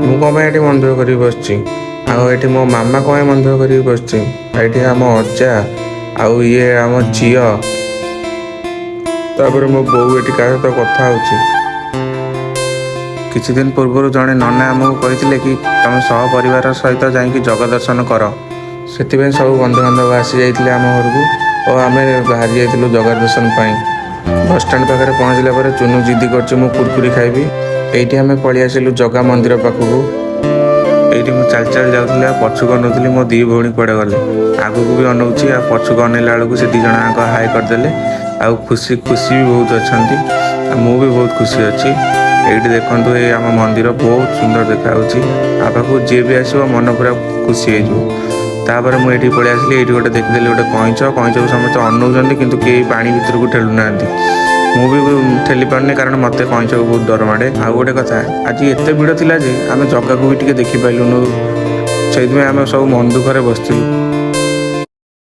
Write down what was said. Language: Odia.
ମୁଁ କ'ଣ ପାଇଁ ଏଠି ମନ ଦୁଃଖ କରିକି ବସିଛି? ଆଉ ଏଠି ମୋ ମାମା କ'ଣ ପାଇଁ ମନ ଦୁଃଖ କରିକି ବସିଛି? ଏଠି ଆମ ଅଜା ଆଉ ଇଏ ଆମ ଝିଅ, ତାପରେ ମୋ ବୋଉ ଏଠି କାହା ସହିତ କଥା ହେଉଛି। କିଛି ଦିନ ପୂର୍ବରୁ ଜଣେ ନନା ଆମକୁ କହିଥିଲେ କି ତମେ ସହପରିବାର ସହିତ ଯାଇକି ଜଗା ଦର୍ଶନ କର। ସେଥିପାଇଁ ସବୁ ବନ୍ଧୁବାନ୍ଧବ ଆସିଯାଇଥିଲେ ଆମ ଘରକୁ ଓ ଆମେ ବାହାରି ଯାଇଥିଲୁ ଜଗା ଦର୍ଶନ ପାଇଁ। ବସଷ୍ଟାଣ୍ଡ ପାଖରେ ପହଞ୍ଚିଲା ପରେ ଚୁନୁ ଜିଦି କରୁଛି ମୁଁ କୁରକୁରି ଖାଇବି। ଏଇଠି ଆମେ ପଳେଇ ଆସିଲୁ ଜଗା ମନ୍ଦିର ପାଖକୁ। ଏଇଠି ମୁଁ ଚାଲି ଚାଲି ଯାଉଥିଲି ଆଉ ପଛକୁ ଅନଉଥିଲି ମୋ ଦି ଭଉଣୀ କୁଆଡ଼େ ଗଲେ। ଆଗକୁ ବି ଅନଉଛି ଆଉ ପଛକୁ ଅନେଇଲା ବେଳକୁ ସେ ଦି ଜଣ ଯାକ ହାଇ କରିଦେଲେ। ଆଉ ଖୁସି ବି ବହୁତ ଅଛନ୍ତି ଆଉ ମୁଁ ବି ବହୁତ ଖୁସି ଅଛି। ଏଇଠି ଦେଖନ୍ତୁ ଏଇ ଆମ ମନ୍ଦିର ବହୁତ ସୁନ୍ଦର ଦେଖାଯାଉଛି। ଆଉ ପାଖକୁ ଯିଏ ବି ଆସିବ ମନ ପୁରା ଖୁସି ହେଇଯିବ। ତାପରେ ମୁଁ ଏଇଠି ପଳେଇ ଆସିଲି। ଏଇଠି ଗୋଟେ ଦେଖିଦେଲି ଗୋଟେ କଇଁଚକୁ ସମସ୍ତେ ଅନଉଛନ୍ତି କିନ୍ତୁ କେହି ପାଣି ଭିତରକୁ ଠେଲୁନାହାନ୍ତି। ମୁଁ ବି ଠେଲି ପାରୁନି କାରଣ ମୋତେ କଇଁଚକୁ ବହୁତ ଡର ମାଡ଼େ। ଆଉ ଗୋଟେ କଥା, ଆଜି ଏତେ ଭିଡ଼ ଥିଲା ଯେ ଆମେ ଜଗାକୁ ବି ଟିକେ ଦେଖିପାରିଲୁନୁ। ସେଇଥିପାଇଁ ଆମେ ସବୁ ମନ ଦୁଃଖରେ ବସିଥିଲୁ।